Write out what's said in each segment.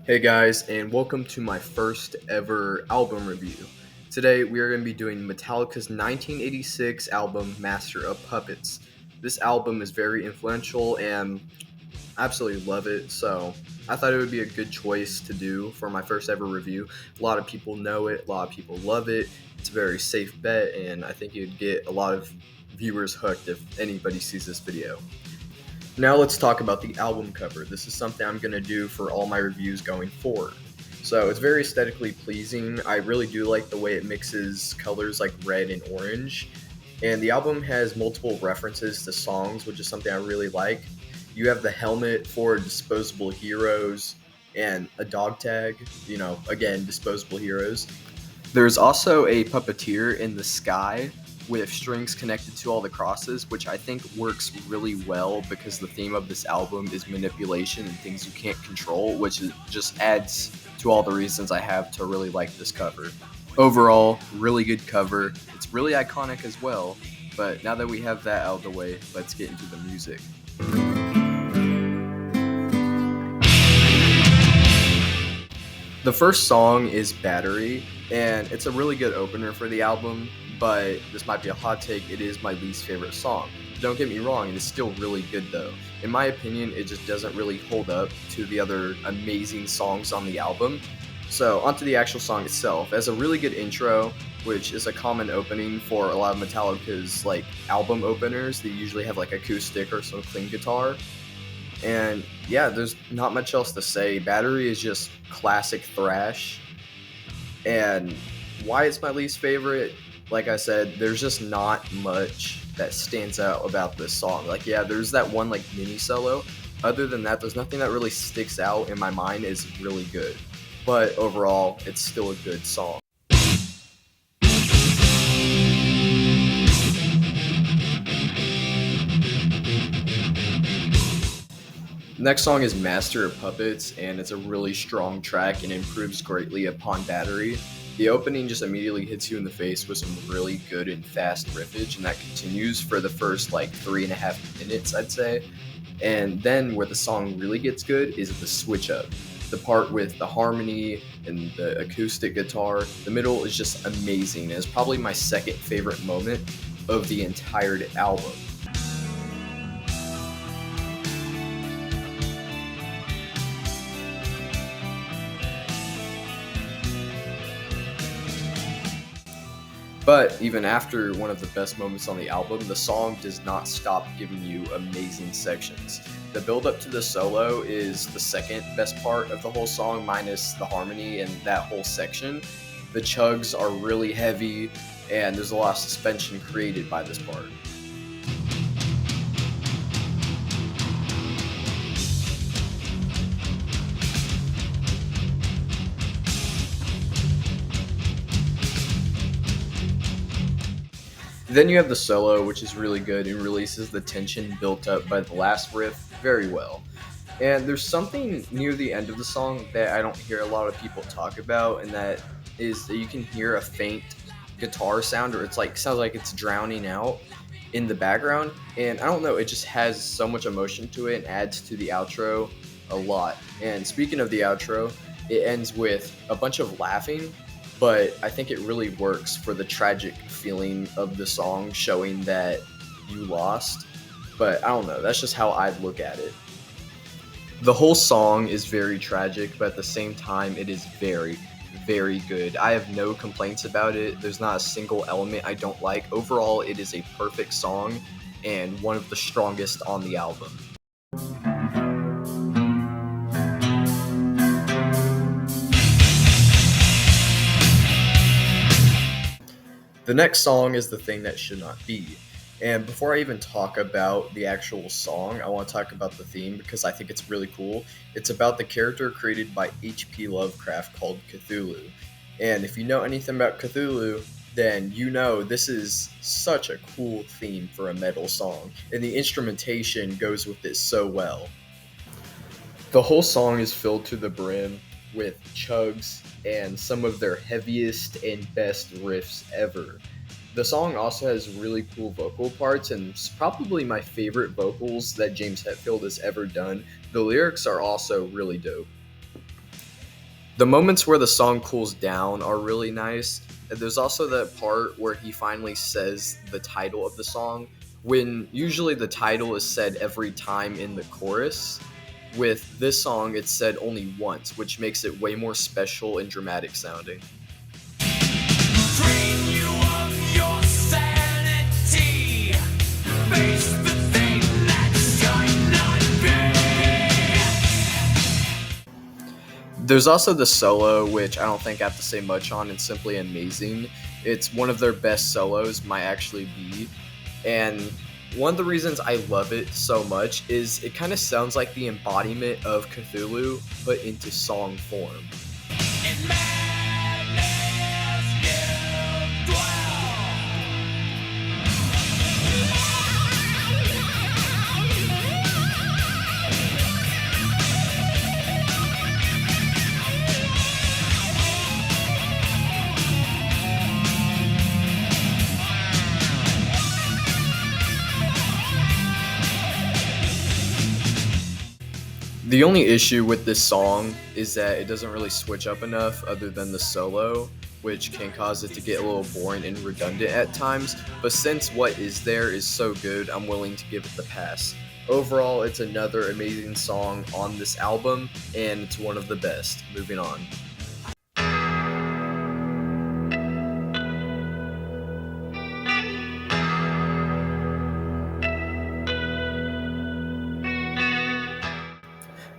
Hey guys, and welcome to my first ever album review. Today we are going to be doing Metallica's 1986 album Master of Puppets. This album is very influential and I absolutely love it, so I thought it would be a good choice to do for my first ever review. A lot of people know it, a lot of people love it. It's a very safe bet, and I think you'd get a lot of viewers hooked if anybody sees this video. Now let's talk about the album cover. This is something I'm going to do for all my reviews going forward. So it's very aesthetically pleasing. I really do like the way it mixes colors like red and orange. And the album has multiple references to songs, which is something I really like. You have the helmet for disposable heroes and a dog tag, again, disposable heroes. There's also a puppeteer in the sky with strings connected to all the crosses, which I think works really well because the theme of this album is manipulation and things you can't control, which just adds to all the reasons I have to really like this cover. Overall, really good cover. It's really iconic as well, but now that we have that out of the way, let's get into the music. The first song is Battery, and it's a really good opener for the album, but this might be a hot take, it is my least favorite song. Don't get me wrong, it is still really good though. In my opinion, it just doesn't really hold up to the other amazing songs on the album. So, onto the actual song itself. It has a really good intro, which is a common opening for a lot of Metallica's album openers. They usually have acoustic or some clean guitar. And yeah, there's not much else to say. Battery is just classic thrash. And why it's my least favorite, like I said, there's just not much that stands out about this song. There's that one mini solo. Other than that, there's nothing that really sticks out in my mind as really good. But overall, it's still a good song. Next song is Master of Puppets, and it's a really strong track and improves greatly upon Battery. The opening just immediately hits you in the face with some really good and fast riffage, and that continues for the first 3.5 minutes, I'd say. And then where the song really gets good is the switch up. The part with the harmony and the acoustic guitar, the middle is just amazing. It's probably my second favorite moment of the entire album. But even after one of the best moments on the album, the song does not stop giving you amazing sections. The build up to the solo is the second best part of the whole song, minus the harmony and that whole section. The chugs are really heavy, and there's a lot of suspension created by this part. Then you have the solo, which is really good and releases the tension built up by the last riff very well. And there's something near the end of the song that I don't hear a lot of people talk about, and that is that you can hear a faint guitar sound, or sounds like it's drowning out in the background. And I don't know, it just has so much emotion to it and adds to the outro a lot. And speaking of the outro, it ends with a bunch of laughing, but I think it really works for the tragic feeling of the song, showing that you lost. But I don't know, that's just how I look at it. The whole song is very tragic, but at the same time, it is very, very good. I have no complaints about it. There's not a single element I don't like. Overall, it is a perfect song and one of the strongest on the album. The next song is The Thing That Should Not Be. And before I even talk about the actual song, I want to talk about the theme because I think it's really cool. It's about the character created by H.P. Lovecraft called Cthulhu. And if you know anything about Cthulhu, then you know this is such a cool theme for a metal song. And the instrumentation goes with it so well. The whole song is filled to the brim with chugs and some of their heaviest and best riffs ever. The song also has really cool vocal parts, and it's probably my favorite vocals that James Hetfield has ever done. The lyrics are also really dope. The moments where the song cools down are really nice. And there's also that part where he finally says the title of the song, when usually the title is said every time in the chorus. With this song, it's said only once, which makes it way more special and dramatic sounding. Drain you of your sanity. Face the thing that should not be. There's also the solo, which I don't think I have to say much on. It's simply amazing. It's one of their best solos, might actually be. And one of the reasons I love it so much is it kind of sounds like the embodiment of Cthulhu, but into song form. In madness you dwell. The only issue with this song is that it doesn't really switch up enough other than the solo, which can cause it to get a little boring and redundant at times, but since what is there is so good, I'm willing to give it the pass. Overall, it's another amazing song on this album, and it's one of the best. Moving on.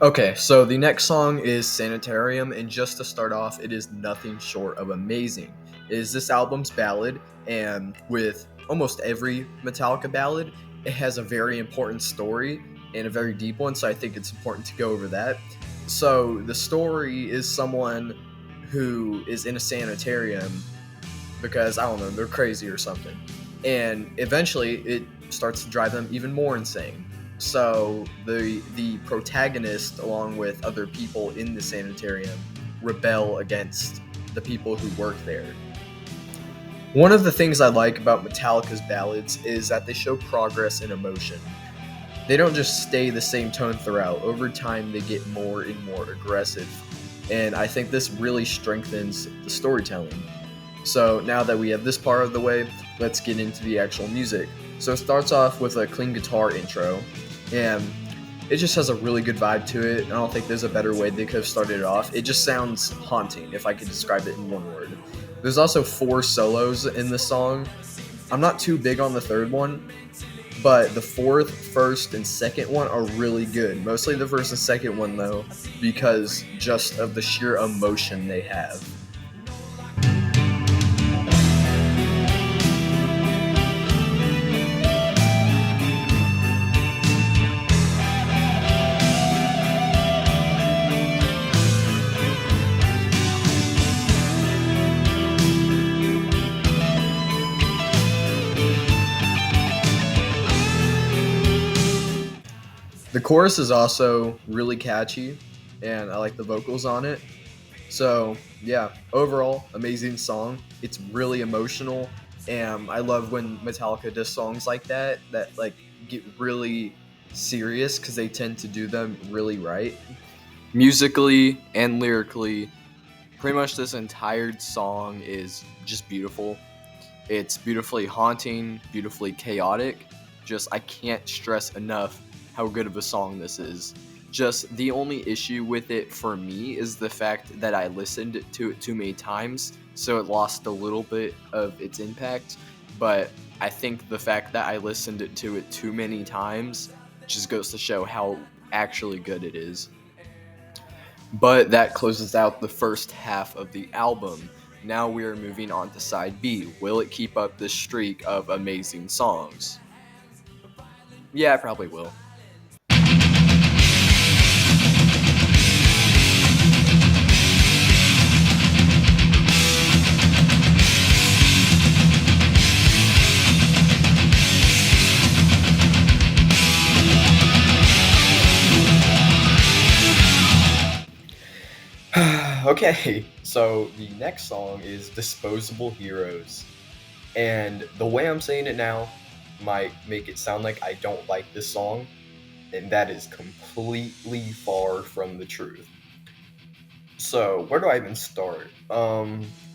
Okay, so the next song is Sanitarium, and just to start off, it is nothing short of amazing. It is this album's ballad, and with almost every Metallica ballad, it has a very important story and a very deep one, so I think it's important to go over that. So, the story is someone who is in a sanitarium because, I don't know, they're crazy or something. And eventually, it starts to drive them even more insane. So the protagonist, along with other people in the sanitarium, rebel against the people who work there. One of the things I like about Metallica's ballads is that they show progress and emotion. They don't just stay the same tone throughout. Over time, they get more and more aggressive. And I think this really strengthens the storytelling. So now that we have this part of the way, let's get into the actual music. So it starts off with a clean guitar intro, and it just has a really good vibe to it. I don't think there's a better way they could have started it off. It just sounds haunting, if I could describe it in one word. There's also 4 solos in the song. I'm not too big on the third one, but the fourth, first, and second one are really good. Mostly the first and second one, though, because just of the sheer emotion they have. The chorus is also really catchy, and I like the vocals on it. So, yeah, overall, amazing song. It's really emotional, and I love when Metallica does songs like that like get really serious because they tend to do them really right. Musically and lyrically, pretty much this entire song is just beautiful. It's beautifully haunting, beautifully chaotic. Just, I can't stress enough how good of a song this is. Just the only issue with it for me is the fact that I listened to it too many times, so it lost a little bit of its impact. But I think the fact that I listened to it too many times just goes to show how actually good it is. But that closes out the first half of the album. Now we are moving on to side B. Will it keep up this streak of amazing songs? Yeah, it probably will. Okay, so the next song is Disposable Heroes. And the way I'm saying it now might make it sound like I don't like this song, and that is completely far from the truth. So, where do I even start?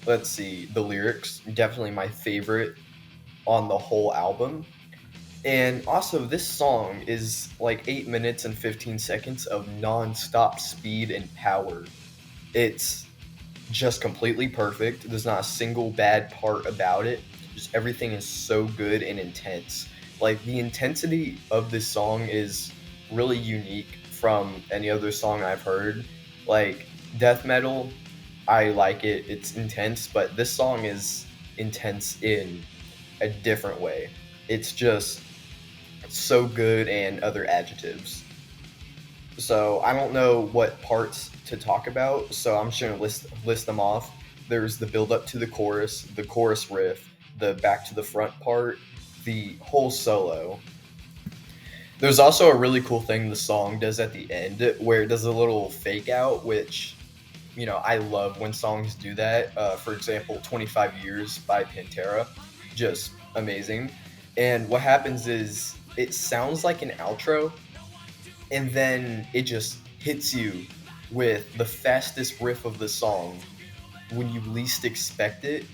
Let's see. The lyrics, definitely my favorite on the whole album. And also, this song is like 8 minutes and 15 seconds of non-stop speed and power. It's just completely perfect. There's not a single bad part about it. Just everything is so good and intense. Like the intensity of this song is really unique from any other song I've heard. Like death metal, I like it. It's intense, but this song is intense in a different way. It's just so good and other adjectives. So I don't know what parts to talk about, so I'm just gonna list them off. There's the build up to the chorus riff, the back to the front part, the whole solo. There's also a really cool thing the song does at the end where it does a little fake out, which I love when songs do that. For example, 25 Years by Pantera, just amazing. And what happens is it sounds like an outro, and then it just hits you with the fastest riff of the song when you least expect it,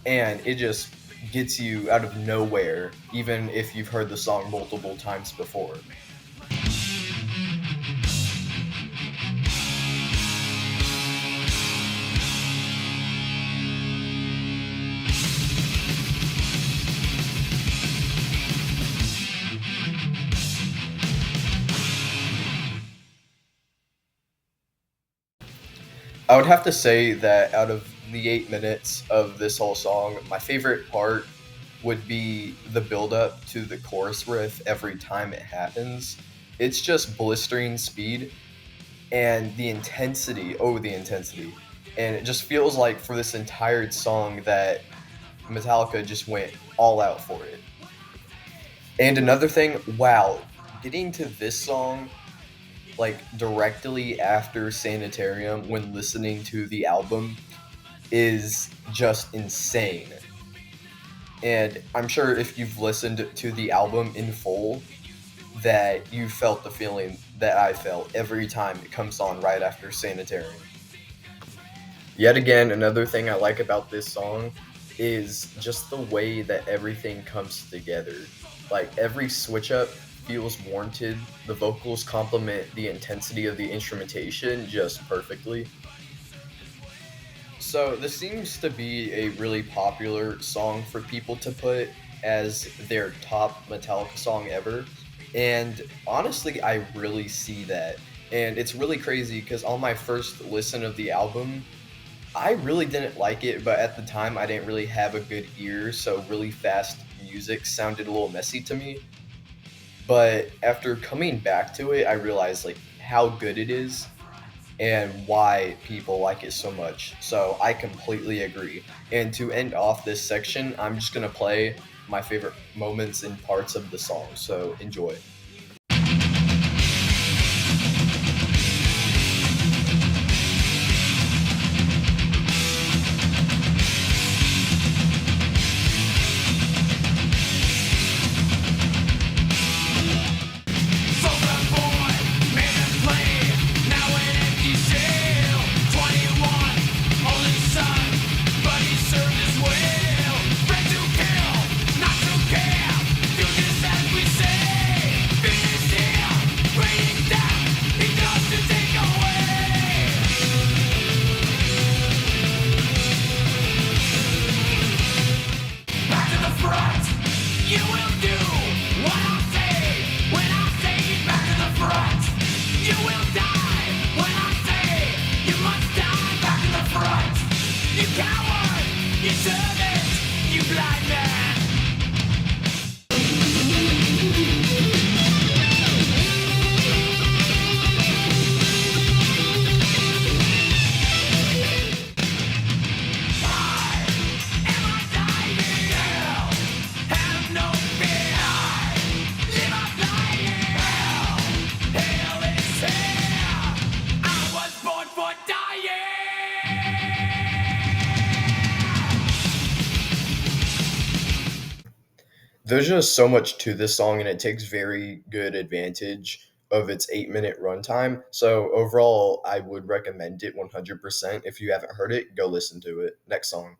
and it just gets you out of nowhere even if you've heard the song multiple times before. I would have to say that out of the 8 minutes of this whole song, my favorite part would be the build up to the chorus riff every time it happens. It's just blistering speed and the intensity, oh, the intensity. And it just feels like for this entire song that Metallica just went all out for it. And another thing, wow, getting to this song like directly after Sanitarium when listening to the album is just insane. And I'm sure if you've listened to the album in full, that you felt the feeling that I felt every time it comes on right after Sanitarium. Yet again, another thing I like about this song is just the way that everything comes together. Like every switch up feels warranted. The vocals complement the intensity of the instrumentation just perfectly. So this seems to be a really popular song for people to put as their top Metallica song ever. And honestly, I really see that. And it's really crazy because on my first listen of the album, I really didn't like it, but at the time I didn't really have a good ear, so really fast music sounded a little messy to me. But after coming back to it, I realized like how good it is and why people like it so much. So I completely agree. And to end off this section, I'm just gonna play my favorite moments and parts of the song. So enjoy. You will do what I say when I say back to the front. You will die when I say you must die back to the front. You coward, you servant, you blind man. Am I dying? Have no fear. Live a flying hell. Hell is here. I was born for dying. There's just so much to this song, and it takes very good advantage of its 8-minute runtime. So overall, I would recommend it 100%. If you haven't heard it, go listen to it. Next song.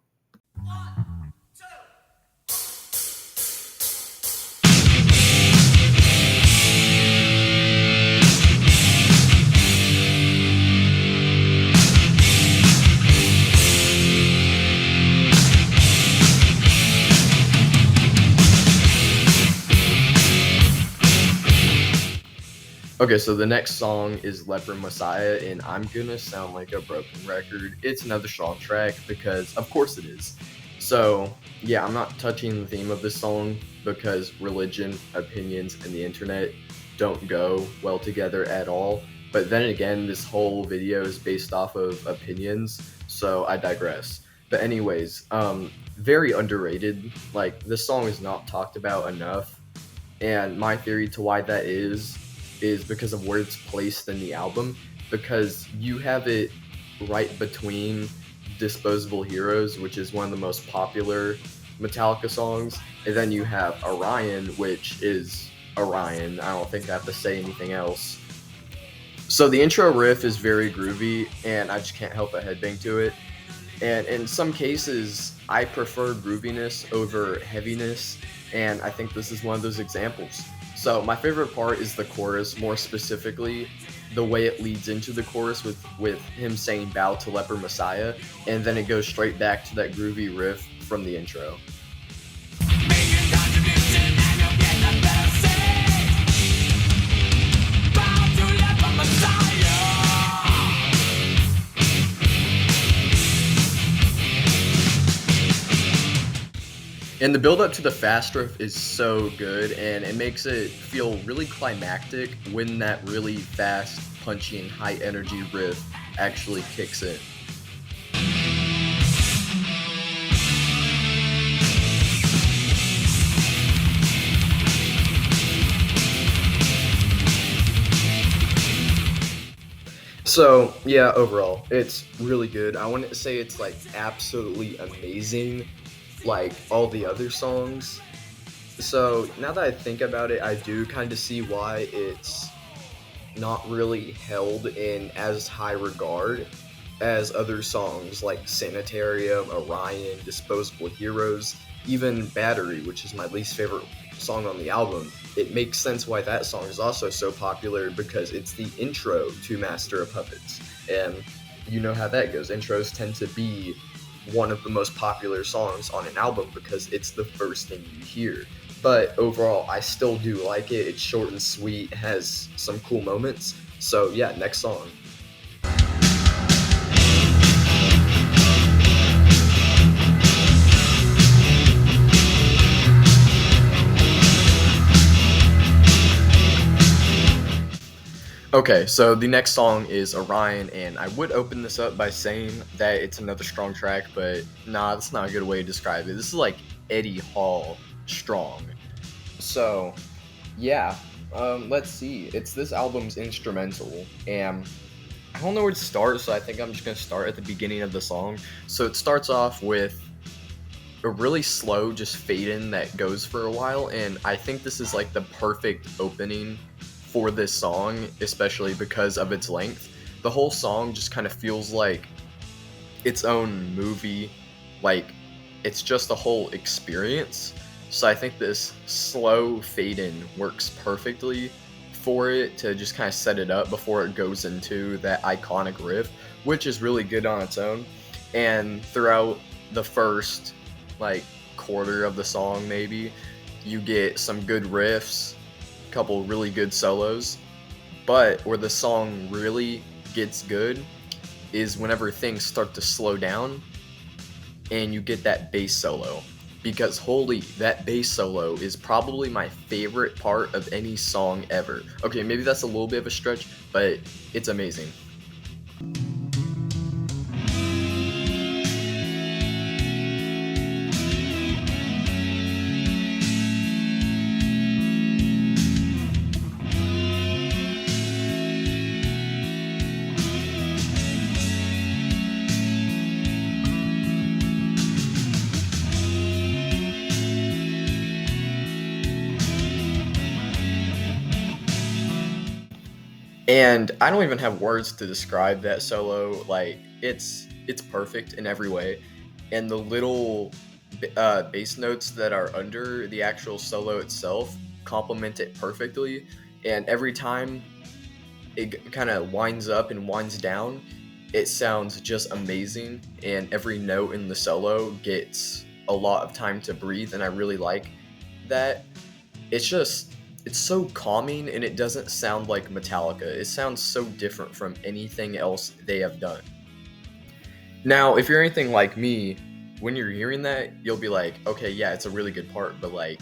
Okay, so the next song is Leper Messiah, and I'm gonna sound like a broken record. It's another strong track because, of course, it is. So, yeah, I'm not touching the theme of this song because religion, opinions, and the internet don't go well together at all. But then again, this whole video is based off of opinions, so I digress. But, anyways, very underrated. Like, this song is not talked about enough, and my theory to why that is because of where it's placed in the album, because you have it right between Disposable Heroes, which is one of the most popular Metallica songs, and then you have Orion, which is Orion. I don't think I have to say anything else. So the intro riff is very groovy, and I just can't help but headbang to it. And in some cases, I prefer grooviness over heaviness, and I think this is one of those examples. So my favorite part is the chorus, more specifically the way it leads into the chorus with him saying "Bow to Leper Messiah," and then it goes straight back to that groovy riff from the intro. Make your contribution and you'll get the blessing. Bow to Leper Messiah. And the build up to the fast riff is so good, and it makes it feel really climactic when that really fast, punchy, and high energy riff actually kicks in. So, yeah, overall, it's really good. I wouldn't say it's like absolutely amazing like all the other songs. So, now that I think about it, I do kind of see why it's not really held in as high regard as other songs like Sanitarium, Orion, Disposable Heroes, even Battery, which is my least favorite song on the album. It makes sense why that song is also so popular because it's the intro to Master of Puppets. And you know how that goes. Intros tend to be one of the most popular songs on an album because it's the first thing you hear. But overall, I still do like it. It's short and sweet, has some cool moments. So yeah, next song. Okay, so the next song is Orion, and I would open this up by saying that it's another strong track, but nah, that's not a good way to describe it. This is like Eddie Hall strong. So, yeah, let's see. It's this album's instrumental, and I don't know where to start, so I think I'm just gonna start at the beginning of the song. So it starts off with a really slow, just fade in that goes for a while, and I think this is like the perfect opening for this song, especially because of its length. The whole song just kind of feels like its own movie, like it's just a whole experience. So I think this slow fade in works perfectly for it to just kind of set it up before it goes into that iconic riff, which is really good on its own. And throughout the first like quarter of the song, maybe you get some good riffs, couple really good solos, but where the song really gets good is whenever things start to slow down and you get that bass solo, because holy, that bass solo is probably my favorite part of any song ever. Okay, maybe that's a little bit of a stretch, but it's amazing. And I don't even have words to describe that solo. Like it's perfect in every way, and the little bass notes that are under the actual solo itself complement it perfectly. And every time it kind of winds up and winds down, it sounds just amazing. And every note in the solo gets a lot of time to breathe, and I really like that. It's just it's so calming, and it doesn't sound like Metallica. It sounds so different from anything else they have done. Now, if you're anything like me, when you're hearing that, you'll be like, okay, yeah, it's a really good part, but like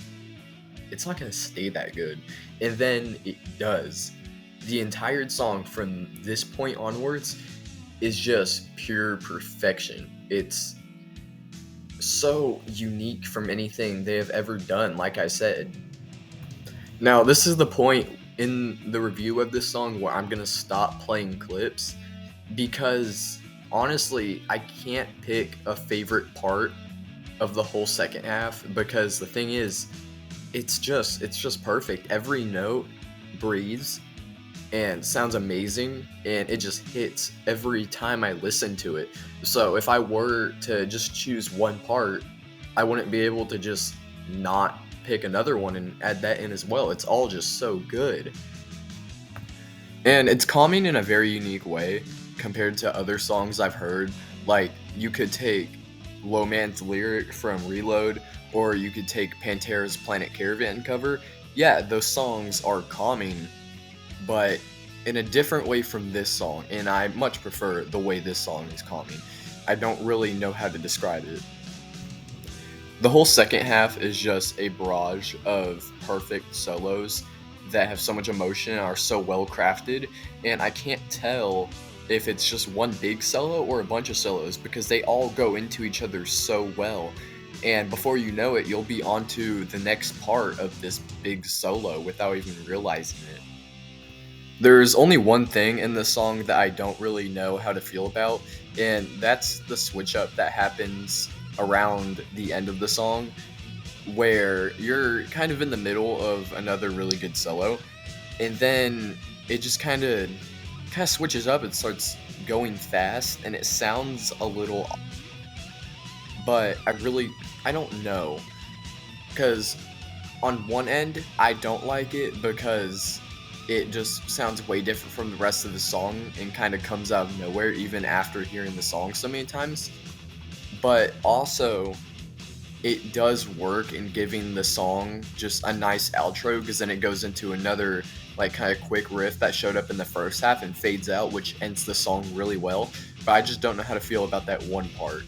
it's not going to stay that good. And then it does. The entire song from this point onwards is just pure perfection. It's so unique from anything they have ever done, like I said. Now, this is the point in the review of this song where I'm gonna stop playing clips because honestly, I can't pick a favorite part of the whole second half because the thing is, it's just perfect. Every note breathes and sounds amazing, and it just hits every time I listen to it. So if I were to just choose one part, I wouldn't be able to just not pick another one and add that in as well. It's all just so good. And it's calming in a very unique way compared to other songs I've heard. Like, you could take Low Man's Lyric from Reload, or you could take Pantera's Planet Caravan cover. Yeah, those songs are calming, but in a different way from this song, and I much prefer the way this song is calming. I don't really know how to describe it. The whole second half is just a barrage of perfect solos that have so much emotion and are so well crafted, and I can't tell if it's just one big solo or a bunch of solos because they all go into each other so well. And before you know it, you'll be onto the next part of this big solo without even realizing it. There's only one thing in the song that I don't really know how to feel about, and that's the switch up that happens around the end of the song, where you're kind of in the middle of another really good solo, and then it just kind of switches up and starts going fast, and it sounds a little, but I don't know, because on one end, I don't like it because it just sounds way different from the rest of the song and kind of comes out of nowhere even after hearing the song so many times. But also, it does work in giving the song just a nice outro because then it goes into another like kind of quick riff that showed up in the first half and fades out, which ends the song really well. But I just don't know how to feel about that one part.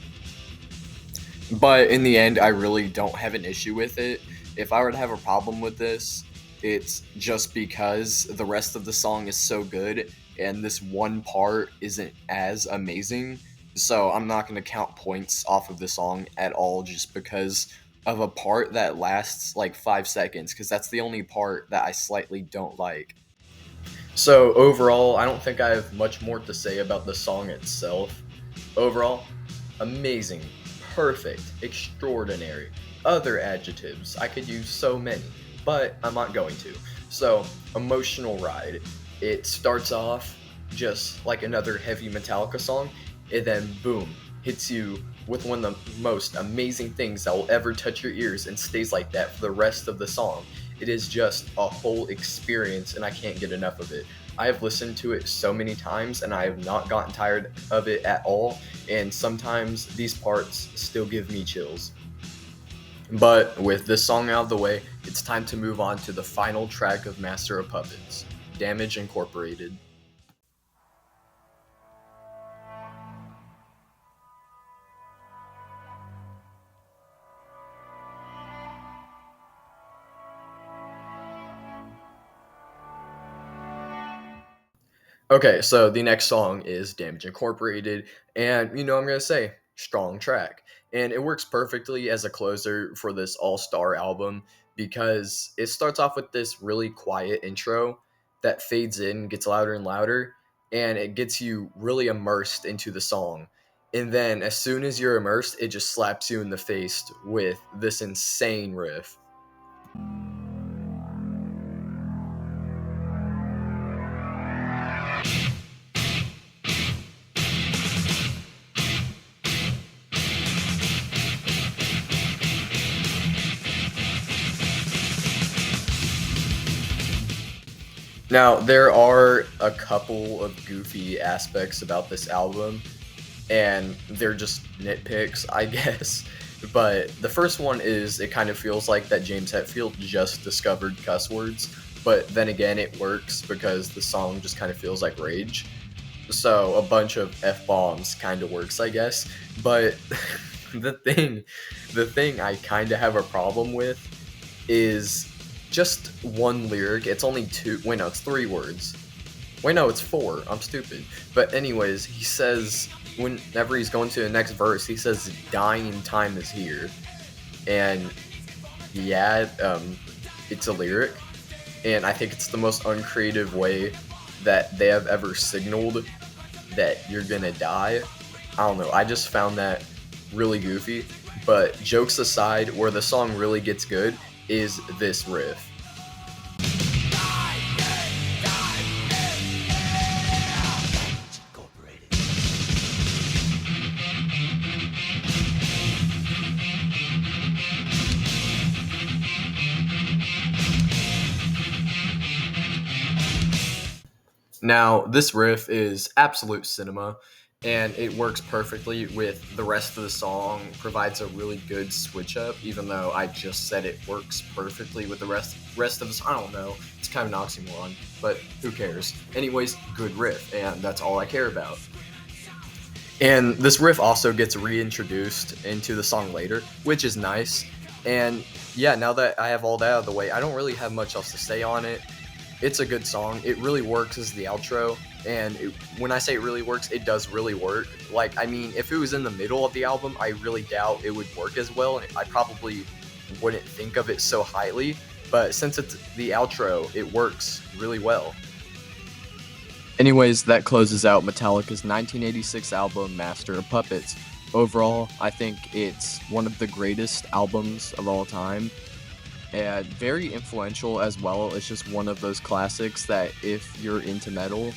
But in the end, I really don't have an issue with it. If I were to have a problem with this, it's just because the rest of the song is so good and this one part isn't as amazing. So I'm not going to count points off of the song at all just because of a part that lasts like 5 seconds, because that's the only part that I slightly don't like. So overall, I don't think I have much more to say about the song itself. Overall, amazing, perfect, extraordinary. Other adjectives, I could use so many, but I'm not going to. So, emotional ride. It starts off just like another heavy Metallica song, and then boom, hits you with one of the most amazing things that will ever touch your ears and stays like that for the rest of the song. It is just a whole experience, and I can't get enough of it. I have listened to it so many times, and I have not gotten tired of it at all, and sometimes these parts still give me chills. But with this song out of the way, it's time to move on to the final track of Master of Puppets, Damage Incorporated. Okay, so the next song is Damage Incorporated, and you know I'm gonna say, strong track. And it works perfectly as a closer for this all-star album because it starts off with this really quiet intro that fades in, gets louder and louder, and it gets you really immersed into the song. And then as soon as you're immersed, it just slaps you in the face with this insane riff. Now, there are a couple of goofy aspects about this album, and they're just nitpicks, I guess. But the first one is it kind of feels like that James Hetfield just discovered cuss words, but then again, it works because the song just kind of feels like rage. So a bunch of f bombs kind of works, I guess. But the thing, the thing I kind of have a problem with is just one lyric. It's only two. Wait, no, it's three words. Wait, no, it's four. I'm stupid. But anyways, he says whenever he's going to the next verse, he says "dying time is here," and yeah, it's a lyric, and I think it's the most uncreative way that they have ever signaled that you're gonna die. I don't know. I just found that really goofy. But jokes aside, where the song really gets good is this riff. Now, this riff is absolute cinema, and it works perfectly with the rest of the song, provides a really good switch up, even though I just said it works perfectly with the rest of the song. I don't know. It's kind of an oxymoron, but who cares? Anyways, good riff, and that's all I care about. And this riff also gets reintroduced into the song later, which is nice. And yeah, now that I have all that out of the way, I don't really have much else to say on it. It's a good song. It really works as the outro. And when I say it really works, it does really work. Like, I mean, if it was in the middle of the album, I really doubt it would work as well. And I probably wouldn't think of it so highly. But since it's the outro, it works really well. Anyways, that closes out Metallica's 1986 album, Master of Puppets. Overall, I think it's one of the greatest albums of all time and very influential as well. It's just one of those classics that if you're into metal,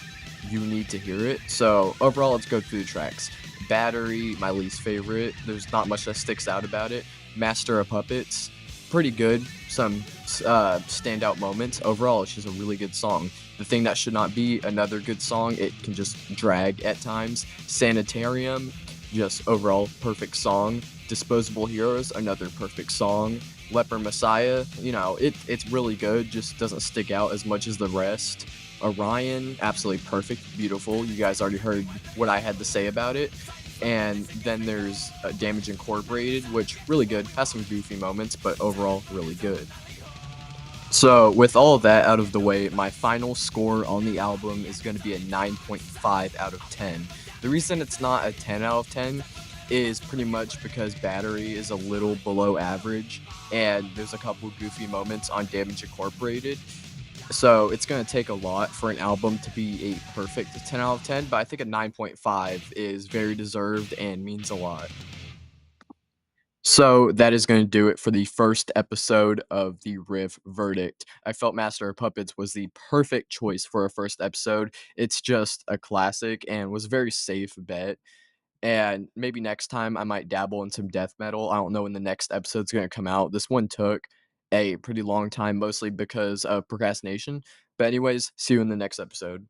you need to hear it. So overall, let's go through the tracks. Battery, my least favorite. There's not much that sticks out about it. Master of Puppets, pretty good. Some standout moments. Overall, it's just a really good song. The thing that should not be another good song, it can just drag at times. Sanitarium, just overall perfect song. Disposable Heroes, another perfect song. Leper Messiah, it's really good, just doesn't stick out as much as the rest. Orion, absolutely perfect, beautiful. You guys already heard what I had to say about it. And then there's Damage Incorporated, which really good, has some goofy moments, but overall really good. So, with all of that out of the way, my final score on the album is going to be a 9.5 out of 10. The reason it's not a 10 out of 10 is pretty much because Battery is a little below average, and there's a couple goofy moments on Damage Incorporated. So, it's going to take a lot for an album to be a perfect 10 out of 10, but I think a 9.5 is very deserved and means a lot. So that is going to do it for the first episode of the Riff Verdict. I felt Master of Puppets was the perfect choice for a first episode. It's just a classic and was a very safe bet. And maybe next time I might dabble in some death metal. I don't know when the next episode's going to come out. This one took a pretty long time, mostly because of procrastination. But, anyways, see you in the next episode.